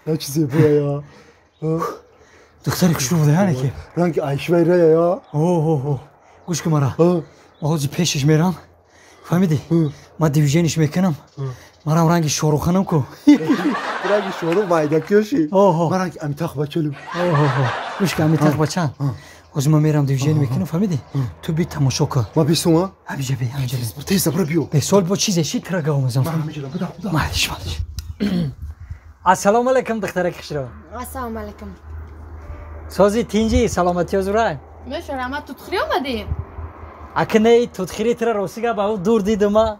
نه چیزی بیا دختری کشو بوده یعنی که رنگ ایشوریا یا گوش که مرا آجی پیشش میرم فهمیدی ما دیویژنش میکنم مرا رنگ شاروخانم کو رنگ شاروخ وایدکیشی من رنگ امیتاخ بچلو گوش که امیتاخ بچن آجی ما میرم دیویژن میکنم فهمیدی تو بی تماشا کن ما بیسوما همینجا بی همینجا بی تیز برو بیو به سال با چیزی چی ترگاه میزم بدا مالش السلام علیکم دختر کشرو السلام علیکم سازی تینجی سلامتی آزورای میشه ما تدخری اومدیم اکنه تدخیری تر روسیگا با او دور دیدم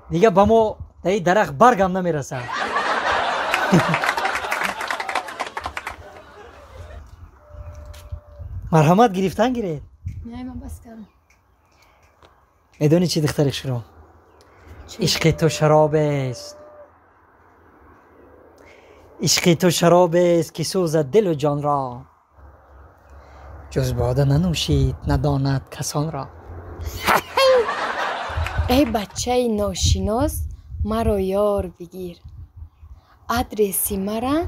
دیگه با ما دایی درخت برگم نمیرسه مرحمت گرفتن گیرید نه من بس کردم میدونی چی دختر کشرو عشق تو شراب است عشق تو شراب است که سوزد دل و جان را جز باده ننوشید نداند کسان را ای بچه ناشناس مرا یار بگیر آدرس مرا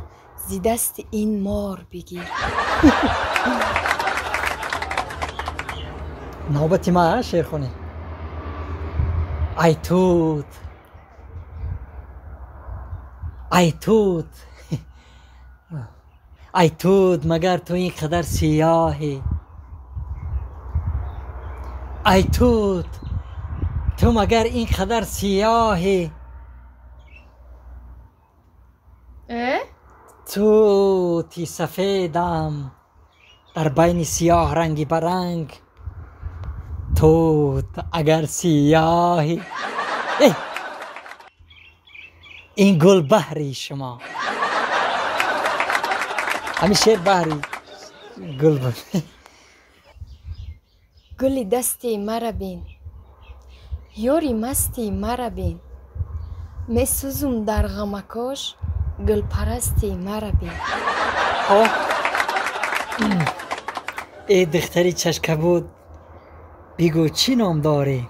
زی دست این مار بگیر نوبتی ما شعر خونی ای توت ای توت ای توت مگر تو اینقدر سیاهی ای توت تو مگر اینقدر سیاهی توتی سفیدم در بین سیاه رنگی برنگ توت اگر سیاهی این گل بحری شما همین شعر بحری گل بحری گلی دستی مرا بین یاری مستی مرا بین می سوزم در غمکاش گل پرستی مرا بین ای دختری چشکبود بگو چی نام داری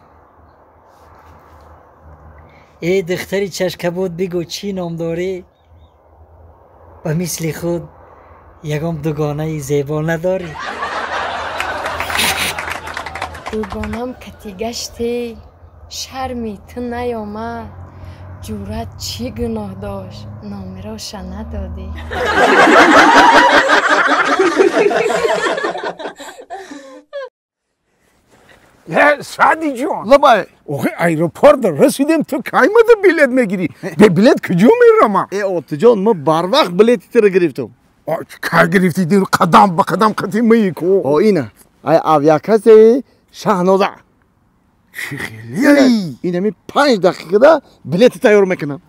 ای دختری چشکبود بگو چی نام داری و مثل خود یکم دوگانه زیبا نداری دوگانم کتی گشتی شرمی تو نیامد جورت چی گناه داشت نامه را ندادی سعدی جان لبای اوخی ایروپورت رسیدیم تو کایمده بلیت میگیری به بلیت کجا میرم ای اوت جان ما بر وقت بلیت تر گرفتم که گرفتی دیر قدم به قدم قدم میکو اینه ای اویاکاسی شاهنوزه چی خیلی اینه می 5 دقیقه ده بلیت تیار میکنم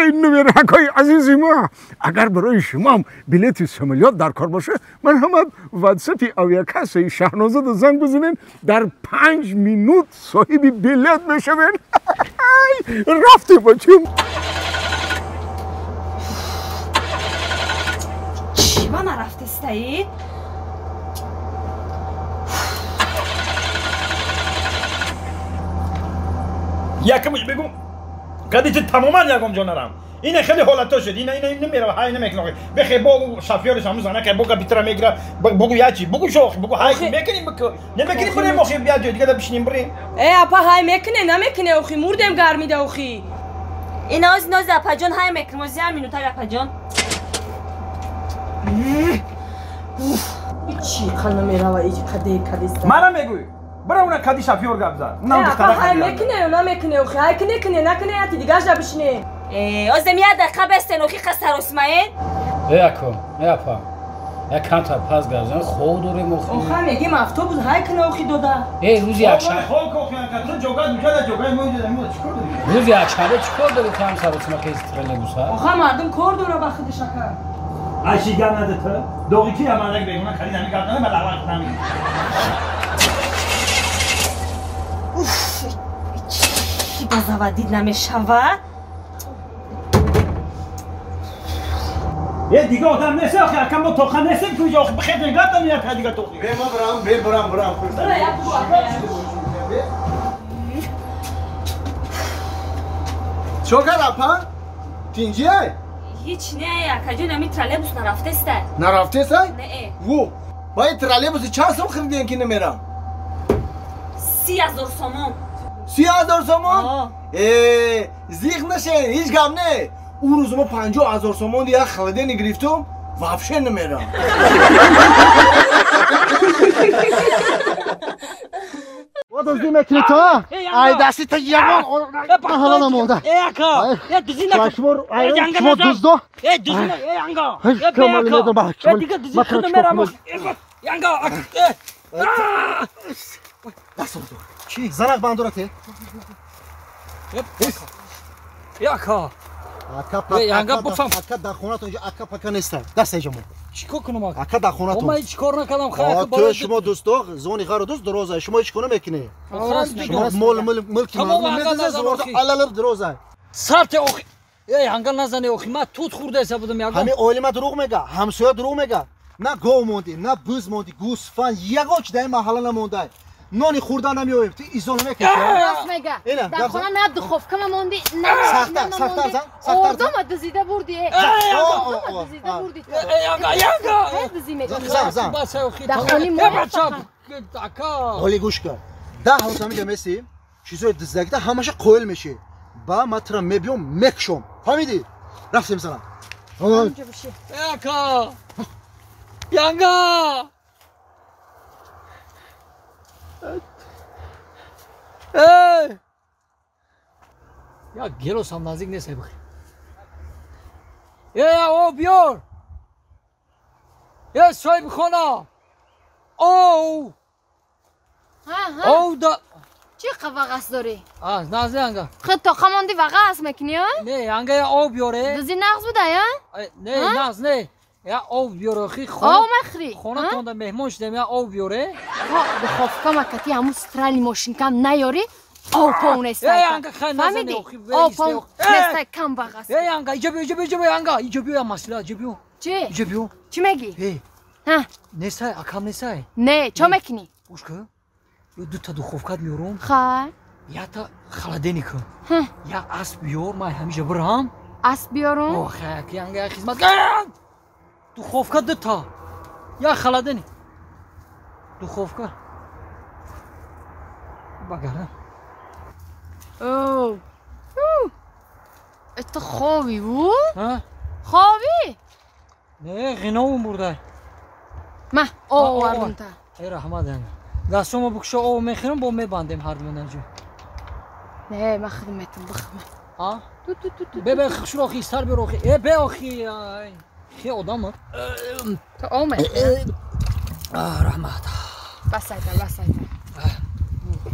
اینو میره حکای عزیزی ما اگر برای شما هم بلیت سمالیات در کار باشه من هم واتساپی اویاکاسی شاهنوزه ده زنگ بزنین در 5 مینوت صاحبی بلیت میشوین رفتی بچیم چی با نرفتی سعید؟ یکمش بگو قدیت تماما یکم جانرم این خیلی حالتا شد این نمیره های نمیکنه بخیر با شافیارش هم زنه که بگو بیتر میگیره بگو یا چی بگو شوخ بگو های میکنیم بگو نمیکنیم بریم مخیم بیا دیگه بشینیم بریم ای اپا های میکنه نمیکنه اوخی مردم گرمیده اوخی این از ناز اپا جان های میکنم زیار مینوتا اپا جان چی خانم میره و ایج کدی منم میگوی برای اون کدی شافیار گپ زد نه اپا های میکنه نمیکنه اوخی های کنه نکنه یاتی دیگه اش بشینه ازم یاد قبستن اوخی خسر اسماعیل اکو اپا کم تا پاس گردن خود دوره مخی اوخا میگیم افتو بود های کنه اوخی دودا روزی یکشنبه خود اوخی تو جوگا میکرد جوگا موجود چیکار داری روزی یکشنبه چیکار داری تو هم سر اسما که استرال نگوسا اوخا مردم کار داره با خودش شکر عشی گم نده تو دوغی کی هم اگه بگم خرید همین کردن بعد وقت نمی چی بازاودید نمیشوه یه دیگه آدم نیست آخه کم با توخه نیستیم که آخه بخیر نگاه دارم یا دیگه توخی برم شکر اپا تینجی هیچ نه اکا جون ترالبوس نرفته است نرفته سای نه و باید ترالبوس چند سوم خریدین که نمیرم 30,000 سومون 30,000 سومون زیغ نشه هیچ گم نه اون روز ما 50,000 سومون دیگه خریدن گرفتم وابشه نمیرم What does he make it to? Ay dasti ta yaman. Hala na moda. Aka. Ya dizine. Çaşmor ay çmo duzdo. Dizine yanga. Kamal ne de bak. Diga dizine khadmera mas. Yanga. Nasıl oldu? Çi zanak bandorate. Yaka. Aka pa. Yanga bufam. Aka da khona to aka paka nesta. Dasta jamo. چیکار کنم آقا؟ اکا دا خونه تو. ما هیچ کار نکردم خیلی تو شما دوستا زونی خارو دوست دروازه شما هیچ کنه میکنی. شما ملک مردم زورد علل دروازه. سرت آخی. ای هنگال نزنی آخی ما توت خورده حساب بودم یاگو. همین اولی ما دروغ میگه همسایه دروغ میگه نه گاو موندی نه بز موندی گوسفند یگاچ در محله نمونده نانی خورده نمیویم تو ایزون میکشی راست میگه در خونه میاد دخوفکه مموندی سخته اوردم دزیده بردی دزیده بردی یانگا دزی میگه زن در خونه حالی گوش کن ده حوزه میگه مسی چیزای دزدگیده همشه قویل میشه با مطرم میبیام مکشم فهمیدی؟ رفتیم سلام یاکا یانگا یا گلوس هم نزدیک نیست بخیر او بیار صاحب خانه او دا چی قوقس داری؟ نازه انگا خود تا خماندی وقعس میکنی ها؟ نه انگا یا او بیاره دزی نغز بوده یا؟ نه نغز نه یا او بیاره خی او مخری خونه تونده مهمون شدیم یا او بیاره بخوف مکتی همون سترالی ماشین کم نیاری او پاون استای فهمیدی؟ او پاون استای کم بغست انگا ایجا بیو انگا ایجا بیو یا مسئله ایجا بیو چی؟ چی میگی؟ نیستای اکام نیستای نه چه میکنی؟ گوش کن دو تا دخوفکت میارم خواهر یا تا خلدنی کن یا اسب بیار من همیشه برام اسب بیارم؟ اوه خیلی انگا خدمت کن دخوفکت دو تا یا خلدنی دخوفکت بگرم اوه ات خوابی بود؟ خوابی؟ نه غناوم برده ما او وردم تا ای رحمت انگا دستومو بکشه او میخیرم با میبندیم هر دو نجو نه ما خدمتم بخمه ببه خشور آخی سر بیر آخی به آخی خی آدم تو اومد رحمت بس ایتا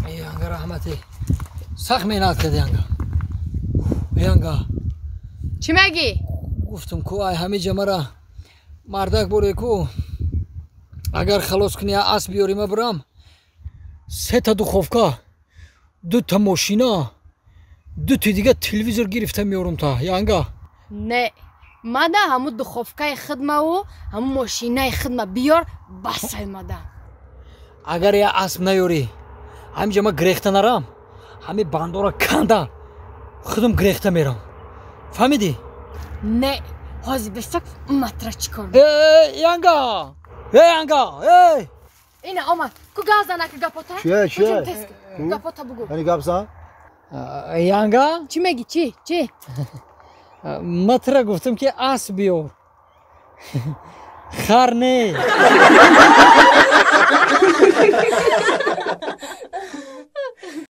ای انگا رحمتی سخت مینات کردی انگا ای انگا چی میگی؟ گفتم کو ای همه جمعه را مردک بوره کو اگر خلاص کنی اسب بیاری ما برم 3 تا دخوفکا 2 تا ماشینا 2 تا دیگه تلویزور گرفته میارم تا یانگا نه ماده همو دخوفکای خدمه و همو ماشینای خدمه بیار بسای ماده اگر یا اسب نیاری همینجا ما گریخته نرم همه بندورا کنده خودم گریخته میرم فهمیدی؟ نه حاضی بسک مطرح چی کنم یانگا اینه آمد کو گازانه که گپاتا؟ چیه؟ گپاتا بگو هنی گپزن؟ یانگا چی میگی چی؟ مطرح گفتم که اسب بیار خر نه